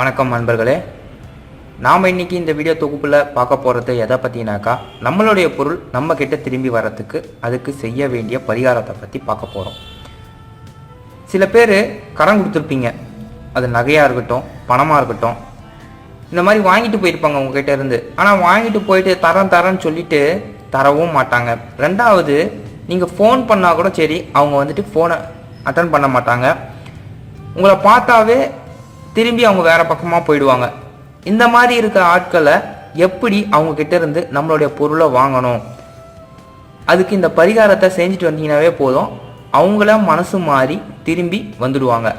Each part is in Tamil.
வணக்கம் நண்பர்களே, நாம் இன்றைக்கி இந்த வீடியோ தொகுப்பில் பார்க்க போகிறது எதை பற்றினாக்கா, நம்மளுடைய பொருள் நம்ம கிட்ட திரும்பி வரத்துக்கு அதுக்கு செய்ய வேண்டிய பரிகாரத்தை பற்றி பார்க்க போகிறோம். சில பேர் கடன் கொடுத்துருப்பீங்க, அது நகையாக இருக்கட்டும் பணமாக இருக்கட்டும், இந்த மாதிரி வாங்கிட்டு போயிருப்பாங்க உங்ககிட்ட இருந்து. ஆனால் வாங்கிட்டு போயிட்டு தரேன்னு சொல்லிட்டு தரவும் மாட்டாங்க. ரெண்டாவது, நீங்கள் ஃபோன் பண்ணால் கூட சரி, அவங்க வந்துட்டு ஃபோனை அட்டன் பண்ண மாட்டாங்க. உங்களை பார்த்தாவே திரும்பி அவங்க வேறு பக்கமாக போயிடுவாங்க. இந்த மாதிரி இருக்க ஆட்களை எப்படி அவங்கக்கிட்ட இருந்து நம்மளுடைய பொருளை வாங்கணும், அதுக்கு இந்த பரிகாரத்தை செஞ்சுட்டு வந்தீங்கன்னாவே போதும், அவங்கள மனசு மாறி திரும்பி வந்துடுவாங்க.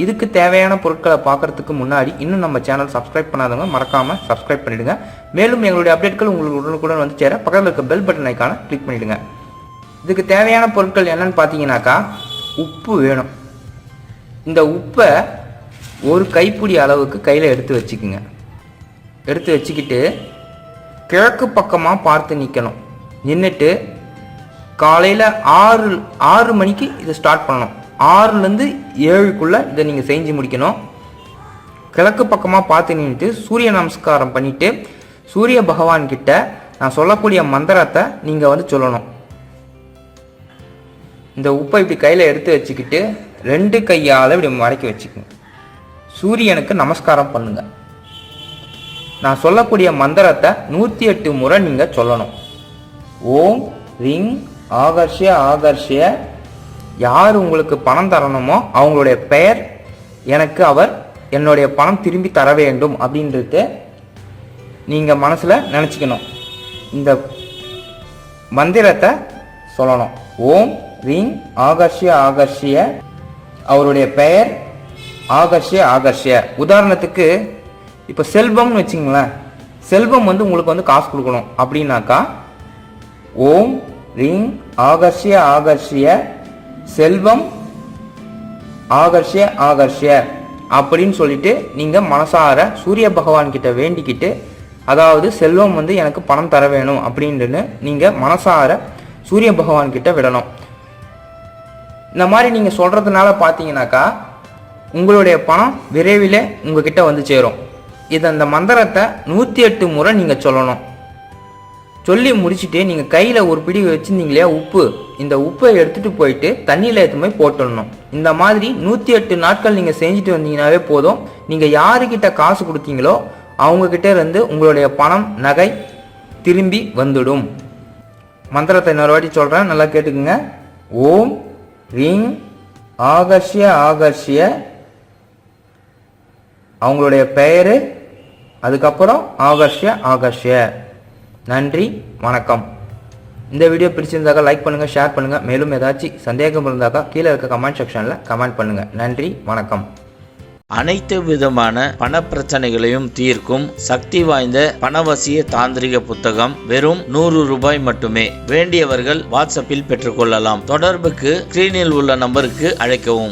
இதுக்கு தேவையான பொருட்களை பார்க்குறதுக்கு முன்னாடி இன்னும் நம்ம சேனல் சப்ஸ்கிரைப் பண்ணாதவங்க மறக்காமல் சப்ஸ்கிரைப் பண்ணிவிடுங்க. மேலும் எங்களுடைய அப்டேட்கள் உங்களுக்கு உடனுக்குடன் வந்து சேர பக்கத்தில் இருக்க பெல் பட்டன் ஐக்கானை கிளிக் பண்ணிவிடுங்க. இதுக்கு தேவையான பொருட்கள் என்னன்னு பார்த்தீங்கன்னாக்கா, உப்பு வேணும். இந்த உப்பை ஒரு கைப்பிடி அளவுக்கு கையில் எடுத்து வச்சுக்குங்க. எடுத்து வச்சுக்கிட்டு கிழக்கு பக்கமாக பார்த்து நிற்கணும். நின்றுட்டு காலையில் 6 மணிக்கு இதை ஸ்டார்ட் பண்ணணும். 6லேருந்து 7க்குள்ளே இதை நீங்கள் செஞ்சு முடிக்கணும். கிழக்கு பக்கமாக பார்த்து நின்றுட்டு சூரிய நமஸ்காரம் பண்ணிவிட்டு சூரிய பகவான்கிட்ட நான் சொல்லக்கூடிய மந்திரத்தை நீங்கள் வந்து சொல்லணும். இந்த உப்பை இப்படி கையில் எடுத்து வச்சுக்கிட்டு 2 கையால் இப்படி மடக்கி வச்சுக்கோங்க. சூரியனுக்கு நமஸ்காரம் பண்ணுங்க. நான் சொல்லக்கூடிய மந்திரத்தை 108 முறை நீங்கள் சொல்லணும். ஓம் ரிங் ஆகர்ஷ்ய ஆகர்ஷ்ய. யார் உங்களுக்கு பணம் தரணுமோ அவங்களுடைய பெயர், எனக்கு அவர் என்னுடைய பணம் திரும்பி தர வேண்டும் அப்படின்றது நீங்கள் மனசில் நினச்சிக்கணும். இந்த மந்திரத்தை சொல்லணும். ஓம் ரிங் ஆகர்ஷ்ய ஆகர்ஷ்ய, அவருடைய பெயர் ஆகர்ஷ்ய ஆகர்ஷ்ய. உதாரணத்துக்கு இப்போ செல்வம்னு வச்சுங்களேன், செல்வம் வந்து உங்களுக்கு வந்து காசு கொடுக்கணும் அப்படின்னாக்கா, ஓம் ரிங் ஆகர்ஷ்ய ஆகர்ஷ்ய செல்வம் ஆகர்ஷ்ய ஆகர்ஷ்ய அப்படின்னு சொல்லிட்டு நீங்கள் மனசார சூரிய பகவான் கிட்ட வேண்டிக்கிட்டு, அதாவது செல்வம் வந்து எனக்கு பணம் தர வேணும் அப்படின்னு நீங்கள் மனசார சூரிய பகவான் கிட்ட விடணும். இந்த மாதிரி நீங்கள் சொல்கிறதுனால பார்த்தீங்கன்னாக்கா உங்களுடைய பணம் விரைவில் உங்ககிட்ட வந்து சேரும். இந்த மந்திரத்தை 108 முறை நீங்கள் சொல்லணும். சொல்லி முடிச்சுட்டு நீங்கள் கையில் ஒரு பிடி வச்சுருந்தீங்களே உப்பு, இந்த உப்பை எடுத்துகிட்டு போயிட்டு தண்ணியில் எடுத்து போய் போட்டுடணும். இந்த மாதிரி 108 நாட்கள் நீங்கள் செஞ்சுட்டு வந்தீங்கன்னாவே போதும். நீங்கள் யாருக்கிட்ட காசு கொடுத்தீங்களோ அவங்கக்கிட்ட இருந்து உங்களுடைய பணம் நகை திரும்பி வந்துடும். மந்திரத்தை இன்னொரு வாட்டி சொல்கிறேன், நல்லா கேட்டுக்குங்க. ஓம் ரிங் ஆகர்ஷ்ய ஆகர்ஷ்ய, அவங்களுடைய பெயர், அதுக்கப்புறம் ஆகர்ஷ்ய ஆகர்ஷ்ய. நன்றி, வணக்கம். இந்த வீடியோ பிடிச்சிருந்தாக்கா லைக் பண்ணுங்கள், ஷேர் பண்ணுங்கள். மேலும் ஏதாச்சும் சந்தேகம் இருந்தாக்கா கீழே இருக்க கமெண்ட் செக்ஷனில் கமெண்ட் பண்ணுங்கள். நன்றி, வணக்கம். அனைத்து விதமான பண பிரச்சனைகளையும் தீர்க்கும் சக்தி வாய்ந்த பணவசிய தாந்திரிக புத்தகம் வெறும் 100 ரூபாய் மட்டுமே. வேண்டியவர்கள் வாட்ஸ்அப்பில் பெற்றுக்கொள்ளலாம். தொடர்புக்கு ஸ்கிரீனில் உள்ள நம்பருக்கு அழைக்கவும்.